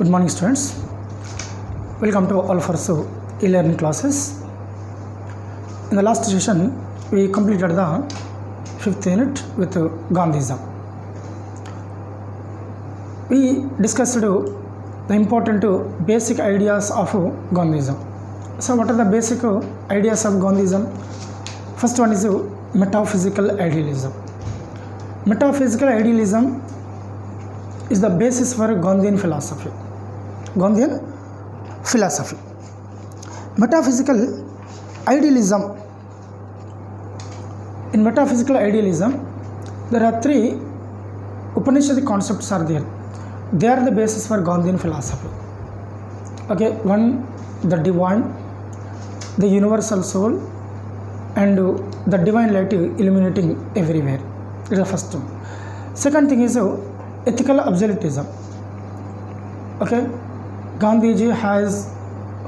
Good morning, students. Welcome to all of our e-learning classes. In the last session, we completed the 5th unit with Gandhism. We discussed the important basic ideas of Gandhism. So, what are the basic ideas of Gandhism? First one is metaphysical idealism. Metaphysical idealism is the basis for Gandhian philosophy. Gandhian philosophy. Metaphysical idealism. In metaphysical idealism, there are three Upanishadic concepts are there. They are the basis for Gandhian philosophy. Okay, one, the divine, the universal soul, and the divine light illuminating everywhere. It is the first one. Second thing is ethical absolutism. Okay, Gandhiji has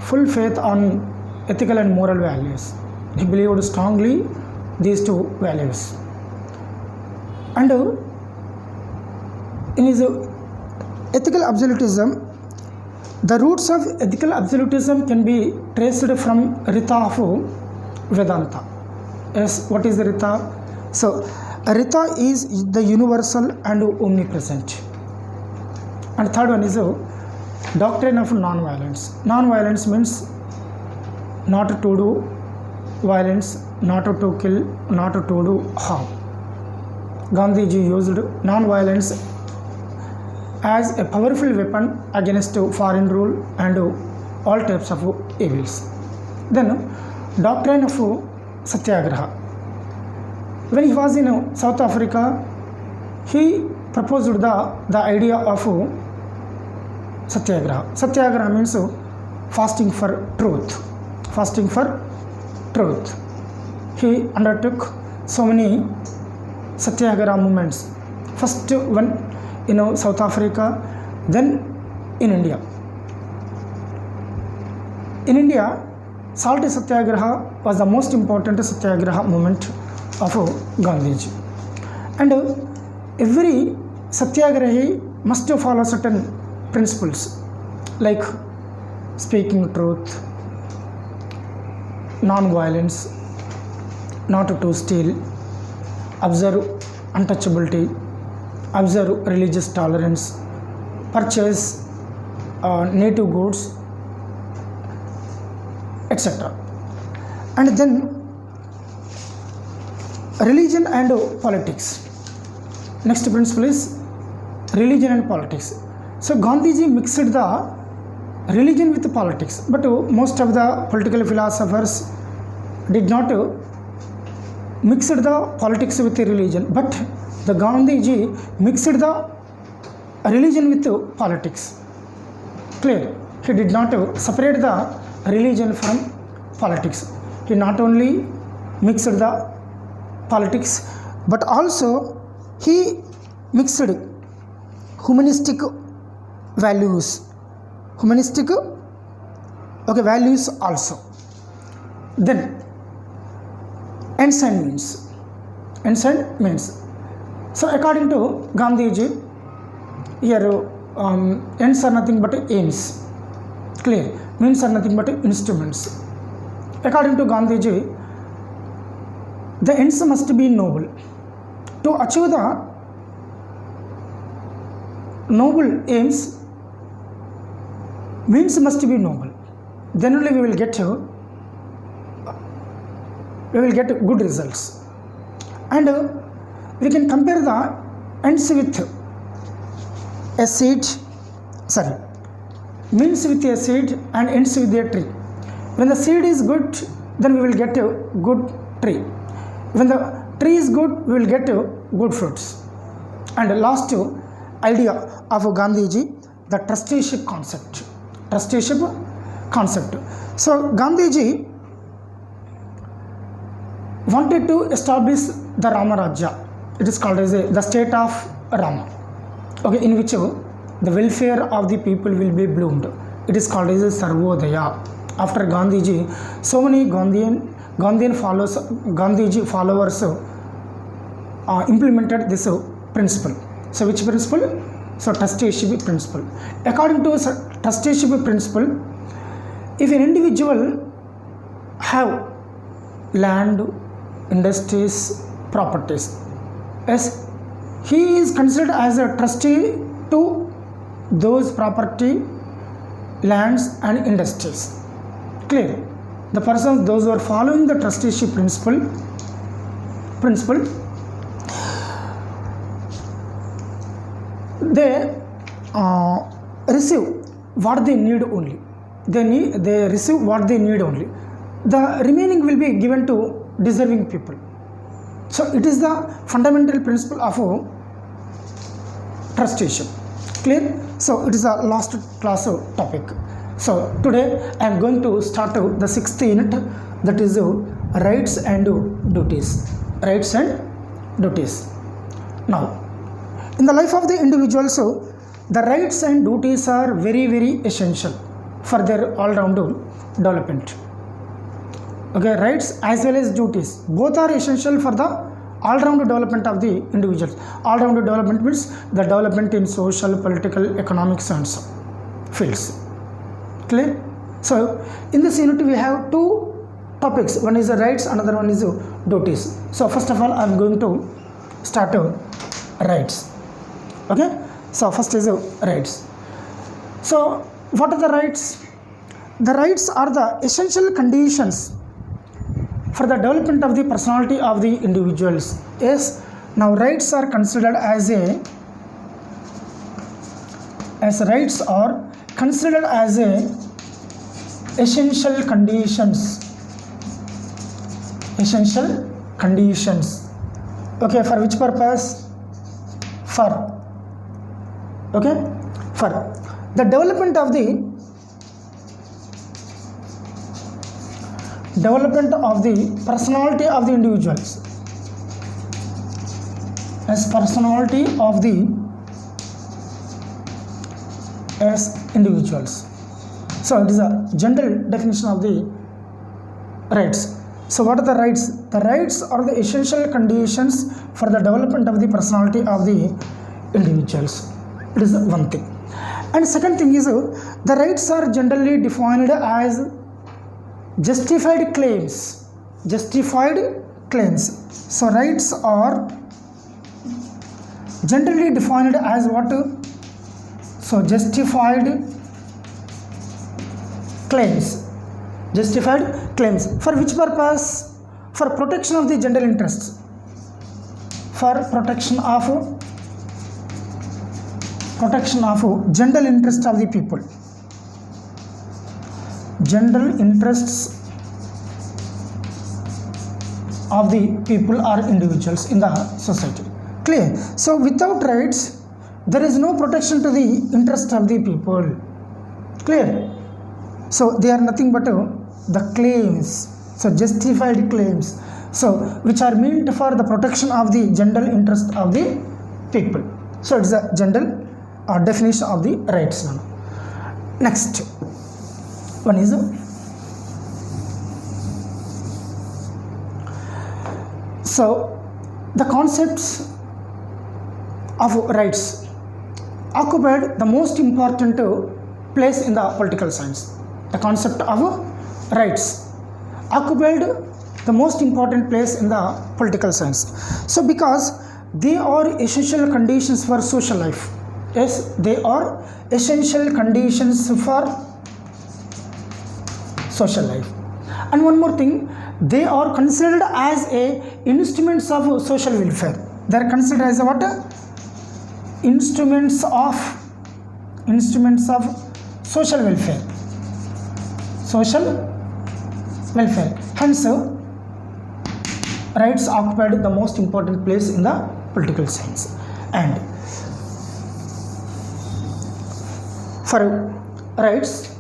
full faith on ethical and moral values. He believed strongly these two values. And in his ethical absolutism, the roots of ethical absolutism can be traced from Rita of Vedanta. Yes, what is the Rita? So, Rita is the universal and omnipresent. And third one is doctrine of non-violence. Non-violence means not to do violence, not to kill, not to do harm. Gandhiji used non-violence as a powerful weapon against foreign rule and all types of evils. Then, doctrine of Satyagraha. When he was in South Africa, he proposed the idea of Satyagraha. Satyagraha means fasting for truth. Fasting for truth. He undertook so many Satyagraha movements. First one in South Africa, then in India. In India, Salt Satyagraha was the most important Satyagraha movement of Gandhiji. And every Satyagrahi must follow certain principles like speaking truth, non-violence, not to steal, observe untouchability, observe religious tolerance, purchase native goods, etc. And then religion and politics. Next principle is religion and politics. So Gandhiji mixed the religion with the politics, but most of the political philosophers did not mix the politics with the religion, but the Gandhiji mixed the religion with the politics. Clear? He did not separate the religion from politics. He not only mixed the politics, but also he mixed humanistic values. Humanistic values also. Then ends and means. Ends and means. So according to Gandhiji, here ends are nothing but aims. Clear? Means are nothing but instruments. According to Gandhiji, the ends must be noble. To achieve the noble aims, means must be noble. Then only we will get good results. And we can compare the ends with a seed. Means with a seed and ends with a tree. When the seed is good, then we will get a good tree. When the tree is good, we will get good fruits. And the last idea of Gandhiji, the trusteeship concept. Trusteeship concept. So Gandhiji wanted to establish the Rama Rajya. It is called as the state of Rama. Okay, in which the welfare of the people will be bloomed. It is called as Sarvodaya. After Gandhiji, so many Gandhian followers, Gandhiji followers implemented this principle. So which principle? So trusteeship principle. According to trusteeship principle, if an individual have land, industries, properties, yes, he is considered as a trustee to those property, lands and industries. Clear? The persons, those who are following the trusteeship principle, they receive what they need only. They receive what they need only. The remaining will be given to deserving people. So it is the fundamental principle of trusteeship. Clear? So it is a last class topic. So today I am going to start the 6th unit, that is rights and duties. Rights and duties. Now, in the life of the individual, so the rights and duties are very, very essential for their all-round development. Okay, rights as well as duties, both are essential for the all-round development of the individuals. All-round development means the development in social, political, economic science fields. Clear? So in this unit we have two topics. One is the rights, another one is duties. So first of all I am going to start rights. Okay, so first is rights. So what are the rights? The rights are the essential conditions for the development of the personality of the individuals. Yes, now rights are considered as rights are considered as essential conditions. Essential conditions. Okay, for which purpose? For the development of the personality of the individuals. As personality of the individuals. So it is a general definition of the rights. So what are the rights? The rights are the essential conditions for the development of the personality of the individuals. It is one thing. And second thing is the rights are generally defined as justified claims. Justified claims. So rights are generally defined as what? So justified claims. Justified claims. For which purpose? For protection of the general interests. For protection of general interest of the people. General interests of the people or individuals in the society. Clear? So without rights there is no protection to the interest of the people. Clear? So they are nothing but the claims. So justified claims, so which are meant for the protection of the general interest of the people. So it is a general definition of the rights. Next one is so the concepts of rights occupied the most important place in the political science. The concept of rights occupied the most important place in the political science. So because they are essential conditions for social life. Yes, they are essential conditions for social life. And one more thing, they are considered as instruments of social welfare. They are considered as what? Instruments of social welfare. Social welfare. Hence, rights occupied the most important place in the political science. And for rights,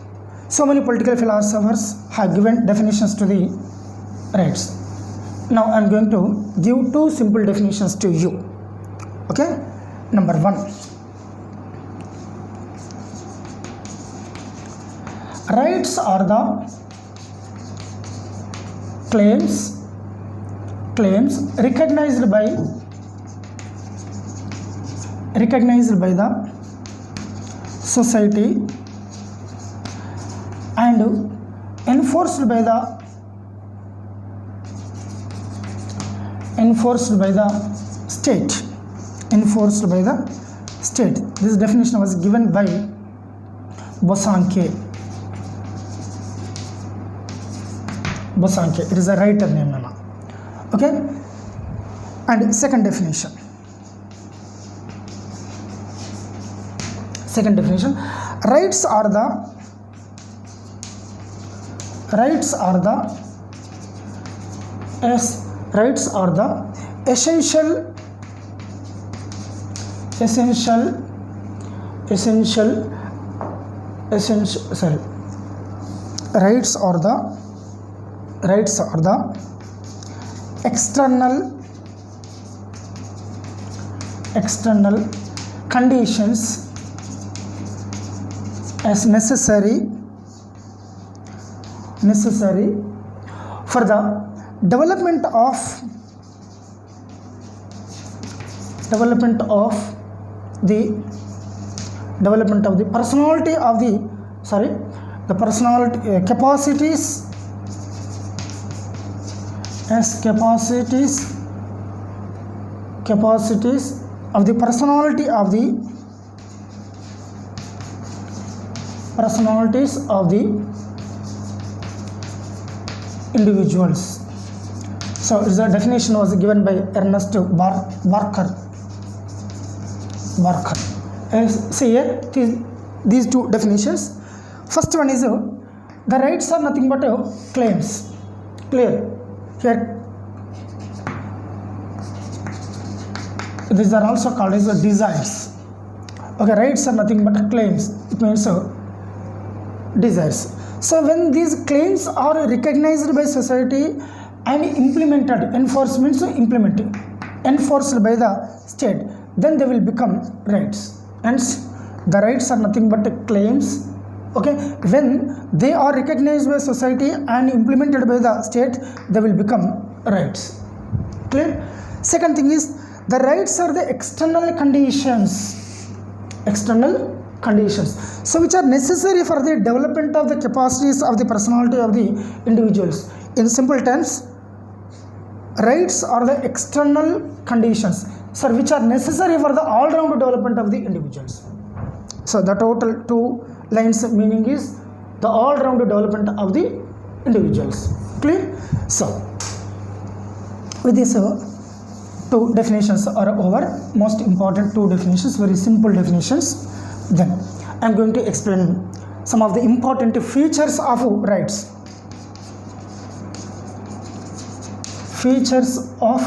so many political philosophers have given definitions to the rights. Now I am going to give two simple definitions to you. Okay? Number one, rights are the claims recognized by the society and enforced by the state. Enforced by the state. This definition was given by Bosanquet. It is a writer name, okay. And second definition, rights are the essential external conditions as necessary for the development of the personality of the capacities of the personalities of the individuals. So the definition was given by Ernest Barker. See here these two definitions. First one is the rights are nothing but claims. Clear? Here these are also called as desires. Okay, rights are nothing but claims. It means desires. So when these claims are recognized by society and implemented, enforced by the state, then they will become rights. Hence the rights are nothing but claims. Okay, when they are recognized by society and implemented by the state, they will become rights. Clear? Second thing is the rights are the external conditions, so which are necessary for the development of the capacities of the personality of the individuals. In simple terms, rights are the external conditions, sir, which are necessary for the all-round development of the individuals. So the total 2 lines meaning is the all-round development of the individuals. Clear? So with this 2 definitions are over. Most important 2 definitions, very simple definitions. Then I am going to explain some of the important features of rights. Features of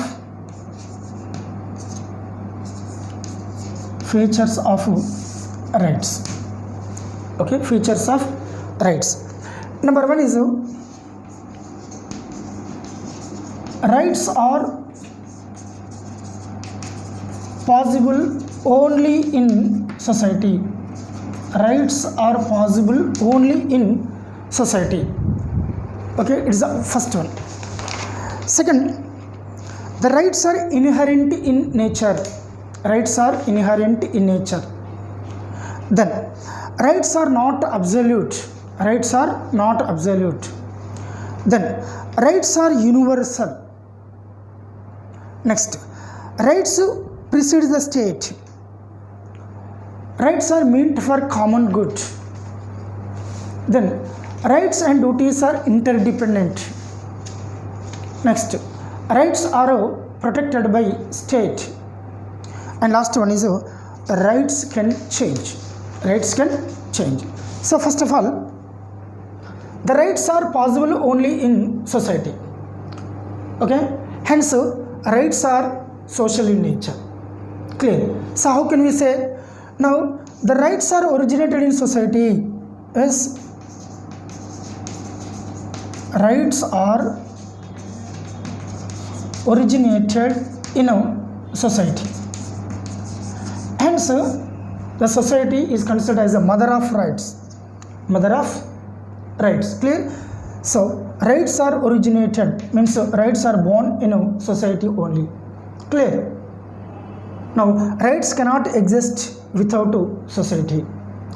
rights. Okay, features of rights. Number 1 is rights are possible only in society. Rights are possible only in society. Okay, it is the first one. Second, the rights are inherent in nature. Then rights are not absolute. Then rights are universal. Next, rights precedes the state. Rights are meant for common good. Then rights and duties are interdependent. Next, rights are protected by state. And last one is rights can change. So first of all, the rights are possible only in society. Okay, hence rights are social in nature. Clear? So how can we say now the rights are originated in society? Yes, rights are originated in a society. Hence the society is considered as a mother of rights. Clear? So rights are originated means rights are born in a society only. Clear? Now rights cannot exist without society.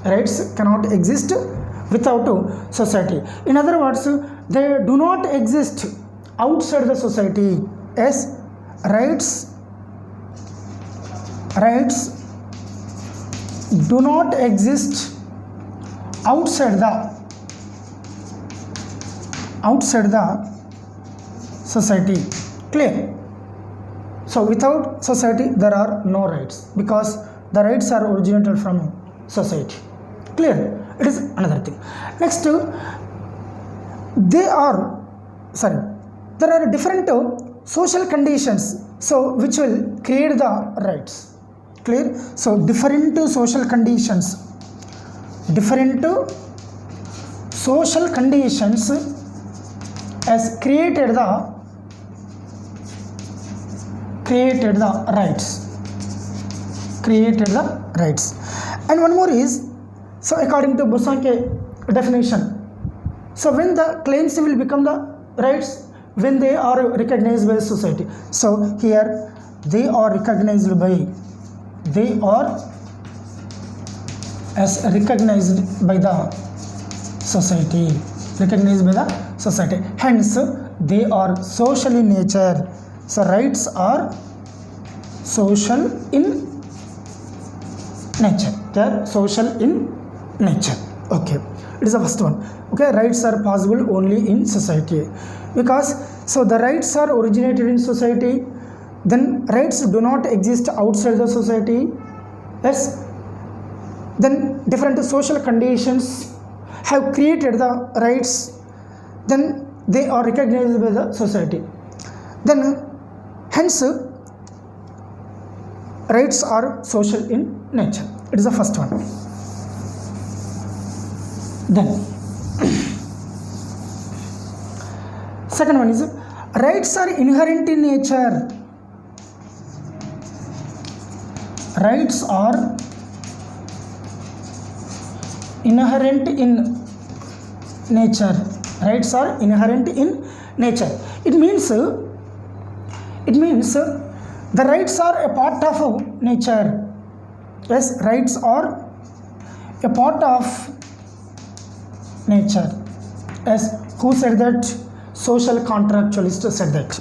rights cannot exist without society. In other words, they do not exist outside the society. As rights do not exist outside the society. Clear? So without society there are no rights, because the rights are originated from society. Clear? It is another thing. Next, there are different social conditions, so which will create the rights. Clear? So different social conditions has created the rights. And one more is, so according to Bosanquet definition, so when the claims will become the rights when they are recognized by society. So here they are recognized by the society, hence they are social in nature. So rights are social in nature. They are social in nature. Okay, it is the first one. Okay, rights are possible only in society, because so the rights are originated in society, then rights do not exist outside the society. Yes, then different social conditions have created the rights, then they are recognized by the society, then hence rights are social in nature. It is the first one. Then second one is, rights are inherent in nature. Rights are inherent in nature. Rights are inherent in nature. It means the rights are a part of nature. Yes, rights are a part of nature. As who said that? Social contractualists said that.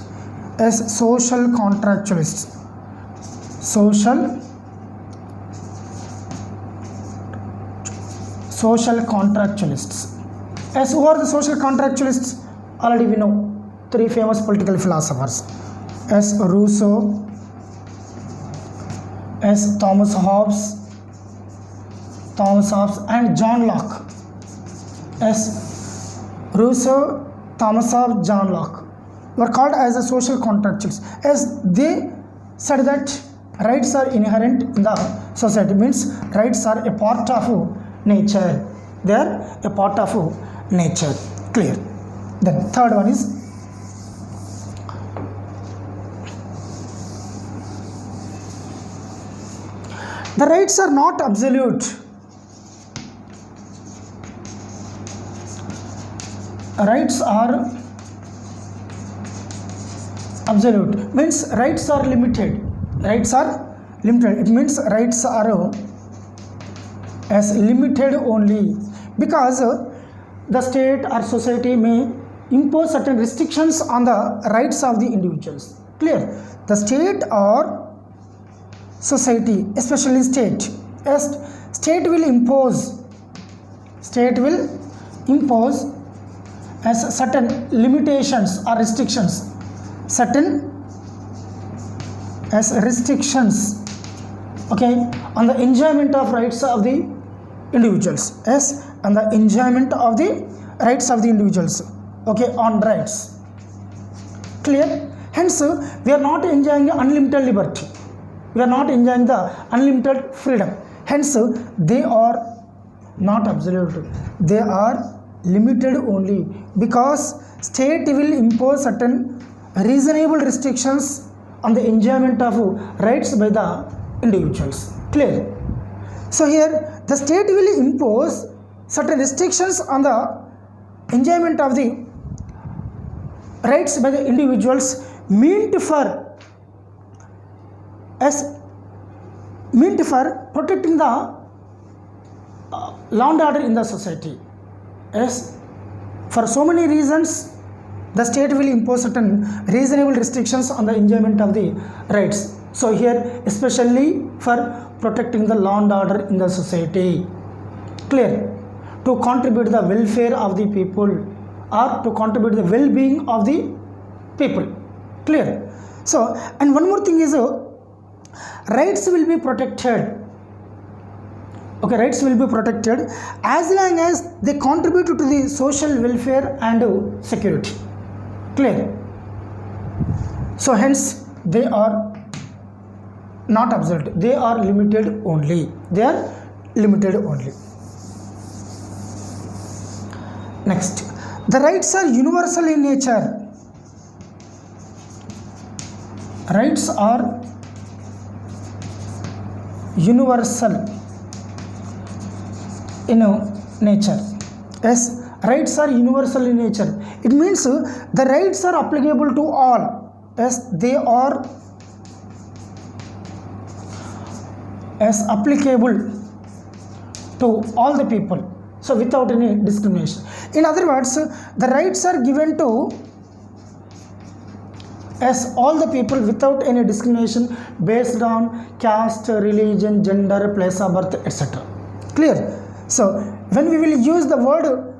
As social contractualists. As who are the social contractualists? Already we know three famous political philosophers, as Rousseau, as Thomas Hobbes and John Locke. As Rousseau, Thomas Hobbes, John Locke were called as a social contractualists, as they said that rights are inherent in the society, means rights are a part of nature. They are a part of nature. Clear? Then third one is, the rights are not absolute. Rights are absolute, means rights are limited. It means rights are as limited only, because the state or society may impose certain restrictions on the rights of the individuals. Clear? The state or society, especially state, as state will impose as certain limitations or restrictions, okay, on the enjoyment of rights of the individuals. Yes, on the enjoyment of the rights of the individuals. Okay, on rights. Clear? Hence we are not enjoying unlimited liberty, we are not enjoying the unlimited freedom. Hence they are not absolute, they are limited only, because state will impose certain reasonable restrictions on the enjoyment of rights by the individuals. Clear? So here the state will impose certain restrictions on the enjoyment of the rights by the individuals, meant for protecting the law and order in the society. Yes, for so many reasons the state will impose certain reasonable restrictions on the enjoyment of the rights. So here especially for protecting the law and order in the society, clear, to contribute the welfare of the people or to contribute the well-being of the people, clear. So and one more thing is rights will be protected. Okay, rights will be protected as long as they contribute to the social welfare and security, clear. So hence they are not absolute, they are limited only, they are limited only. Next, the rights are universal in nature. Rights are universal in nature. Yes, rights are universal in nature. It means the rights are applicable to all. Yes, they are applicable to all the people, so without any discrimination. In other words, the rights are given to all the people without any discrimination based on caste, religion, gender, place of birth, etc. Clear. So when we will use the word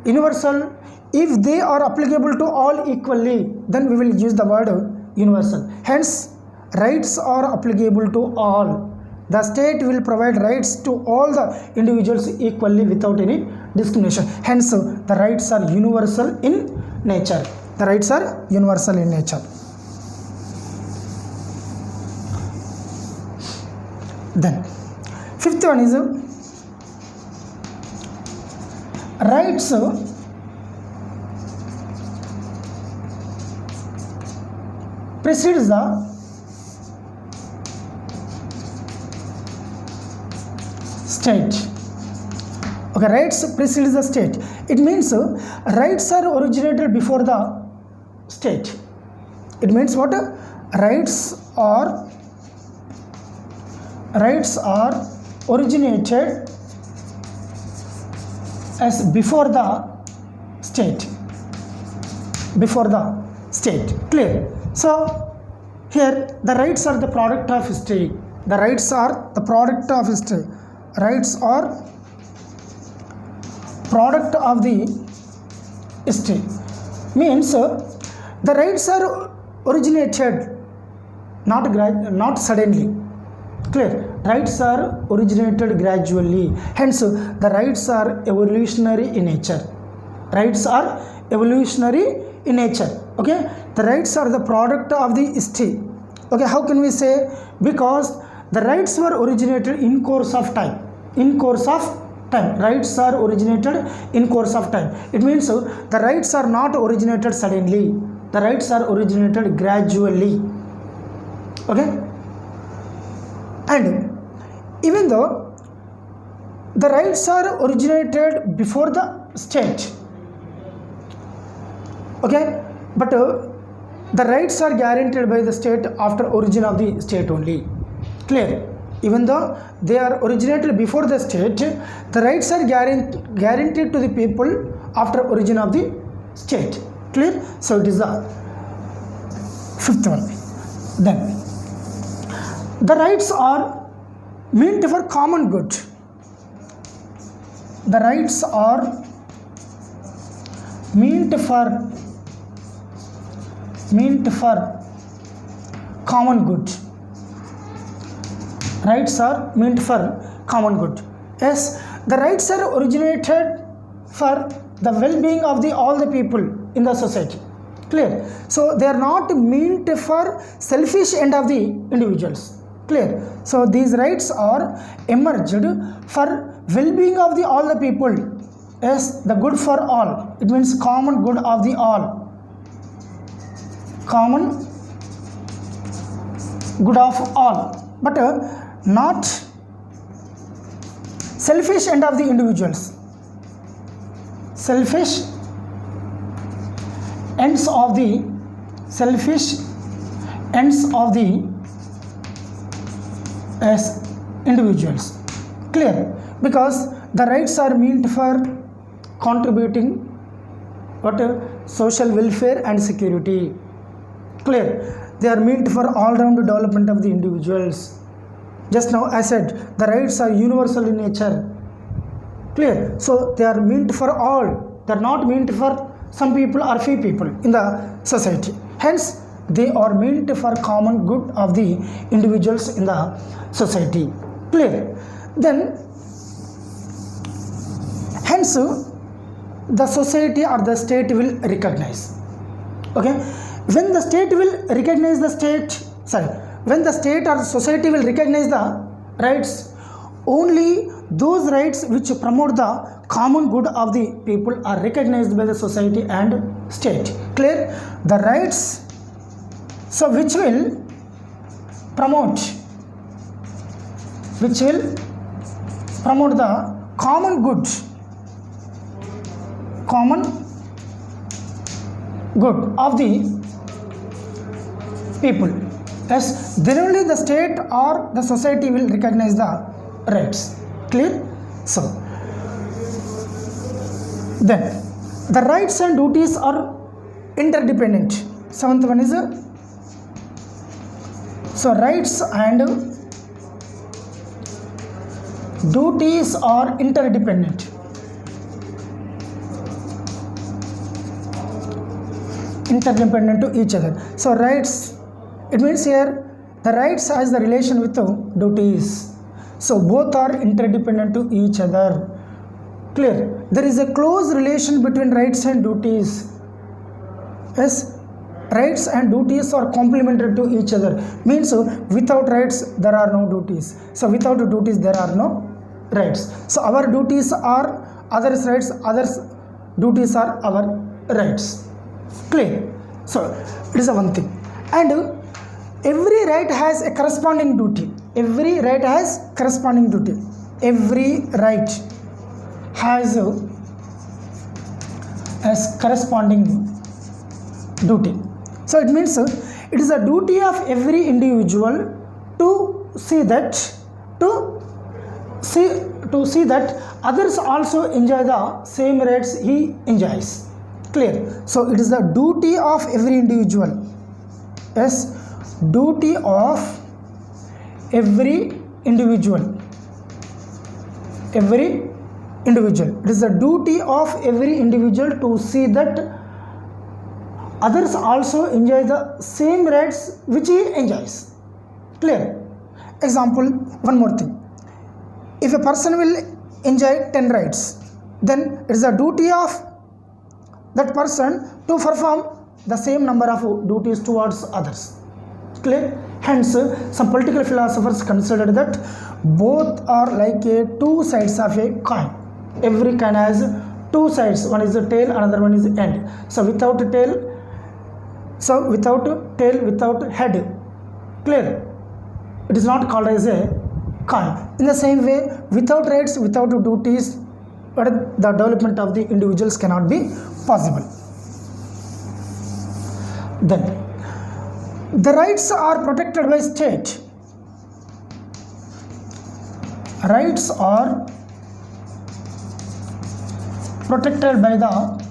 universal, if they are applicable to all equally, then we will use the word universal. Hence rights are applicable to all. The state will provide rights to all the individuals equally without any discrimination. Hence the rights are universal in nature. The rights are universal in nature. Then fifth one is rights precedes the state. Okay, rights precedes the state. It means rights are originated before the state. It means what? Rights are originated as before the state. Clear. So here the rights are the product of history. Rights are product of the history. Means the rights are originated not suddenly. Clear. Rights are originated gradually. Hence the rights are evolutionary in nature. Okay, the rights are the product of the history. Okay, how can we say? Because the rights were originated in course of time. Rights are originated in course of time. It means the rights are not originated suddenly. The rights are originated gradually. Okay, and even though the rights are originated before the state, okay, but the rights are guaranteed by the state after origin of the state only. Clear. Even though they are originated before the state, the rights are guaranteed to the people after origin of the state. Clear. So it is the fifth one. Then the rights are meant for common good. The rights are meant for common good. Rights are meant for common good. Yes, the rights are originated for the well-being of all the people in the society. Clear. So they are not meant for selfish end of the individuals. Clear. So these rights are emerged for well-being of all the people. Yes, the good for all. It means common good of the all. Common good of all, but not selfish end of the individuals. Selfish ends of the individuals. Clear. because the rights are meant for contributing what social welfare and security. Clear? They are meant for all round development of the individuals. Just now I said the rights are universal in nature. Clear? So they are meant for all. They are not meant for some people or few people in the society. Hence they are meant for common good of the individuals in the society. Clear? Then hence the society or the state will recognize. Okay, when the state will recognize the state, when the state or society will recognize the rights, only those rights which promote the common good of the people are recognized by the society and state. Clear? The rights, so which will promote the common good of the people. Yes, then only the state or the society will recognize the rights. Clear? So then the rights and duties are interdependent. Seventh one is so rights and duties are interdependent. Interdependent to each other. So rights, it means here the rights has the relation with the duties. So both are interdependent to each other. Clear? There is a close relation between rights and duties. Yes, rights and duties are complementary to each other. Means without rights there are no duties. So without duties there are no rights. So our duties are others' rights, others' duties are our rights. Clear? So it is a one thing. And every right has a corresponding duty. Every right has corresponding duty. Every right has a corresponding duty. So it means it is a duty of every individual to see that others also enjoy the same rights he enjoys. Clear? So it is the duty of every individual. Yes, duty of every individual. Every individual. It is the duty of every individual to see that others also enjoy the same rights which he enjoys. Clear? Example, one more thing. If a person will enjoy 10 rights, then it is the duty of that person to perform the same number of duties towards others. Clear? Hence, some political philosophers consider that both are like two sides of a coin. Every coin has two sides. One is the tail, another one is the end. So without tail, without head. Clear? It is not called as a coin. In the same way, without rights, without duties, the development of the individuals cannot be possible. Then the rights are protected by state. Rights are protected by the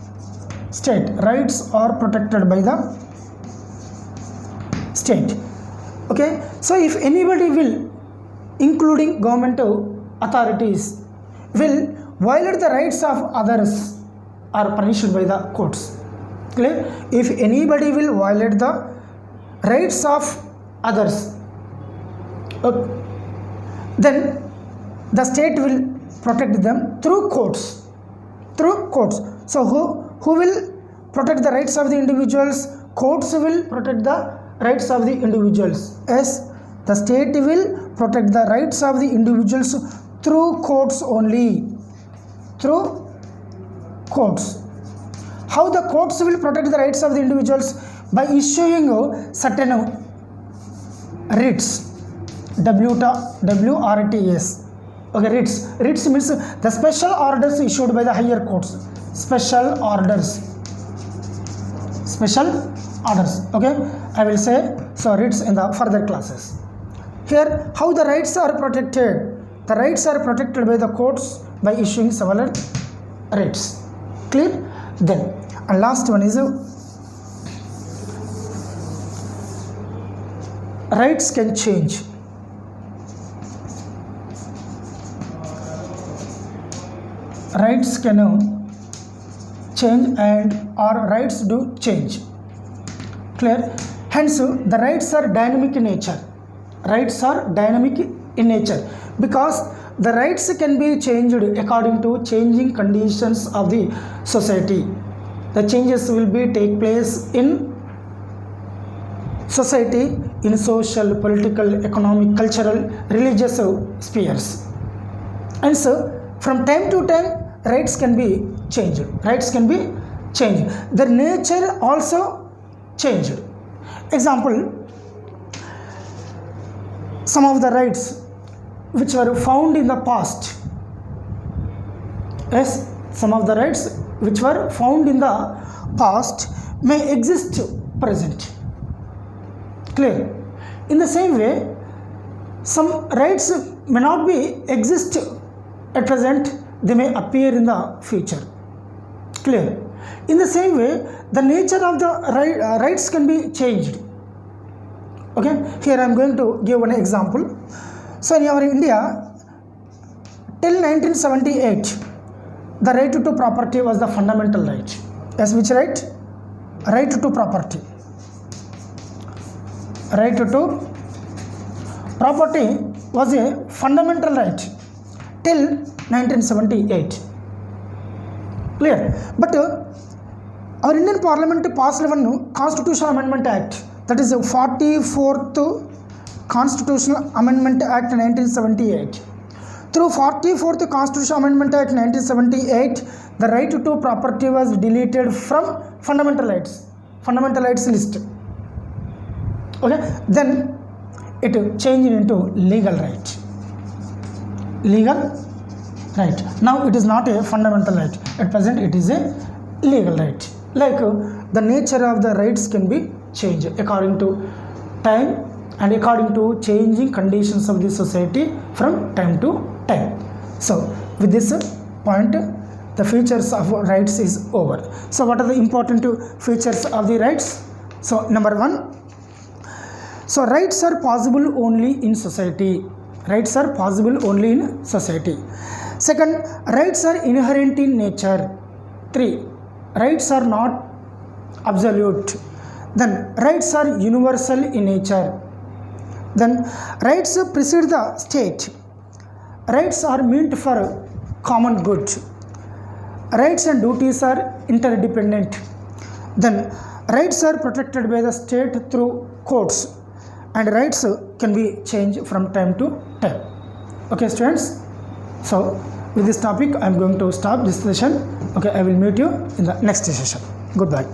state. Rights are protected by the state. Okay, so if anybody will, including government authorities, will violate the rights of others, are punished by the courts. Clear? If anybody will violate the rights of others, then the state will protect them through courts. So who will protect the rights of the individuals? Courts will protect the rights of the individuals. Yes, the state will protect the rights of the individuals through courts only. Through courts. How the courts will protect the rights of the individuals? By issuing certain writs. WRTS. Okay, writs. Writs means the special orders issued by the higher courts. Special orders. Okay, I will say so writs in the further classes. Here, how the rights are protected? the rights are protected by the courts by issuing several rights. Clear? Then and last one is rights can change. Rights can change and or rights do change. Clear? Hence the rights are dynamic in nature. Rights are dynamic in nature because the rights can be changed according to changing conditions of the society. The changes will be take place in society, in social, political, economic, cultural, religious spheres. And so from time to time rights can be changed. Rights can be changed. Their nature also changed. Example, some of the rights which were found in the past, yes, some of the rights which were found in the past may exist present. Clear? In the same way, some rights may not be exist at present, they may appear in the future. Clear? In the same way, the nature of the rights can be changed. Okay, here I am going to give one example. So in our India, till 1978, the right to property was the fundamental right. Yes, which right? Right to property. Right to property was a fundamental right till 1978. Clear? But our Indian Parliament passed one Constitutional Amendment Act, that is the 44th Constitutional Amendment Act 1978. Through 44th Constitutional Amendment Act 1978, the right to property was deleted from fundamental rights list. Okay, then it changed into legal right. Legal right. Now it is not a fundamental right. At present it is a legal right. Like the nature of the rights can be changed according to time and according to changing conditions of the society from time to time. So with this point, the features of rights is over. So what are the important features of the rights? So number one, so rights are possible only in society. Rights are possible only in society. Second, rights are inherent in nature. 3, rights are not absolute. Then rights are universal in nature. Then rights precede the state. Rights are meant for common good. Rights and duties are interdependent. Then rights are protected by the state through courts, and rights can be changed from time to time. Okay, students. So with this topic I am going to stop this session. Okay, I will meet you in the next session. Goodbye.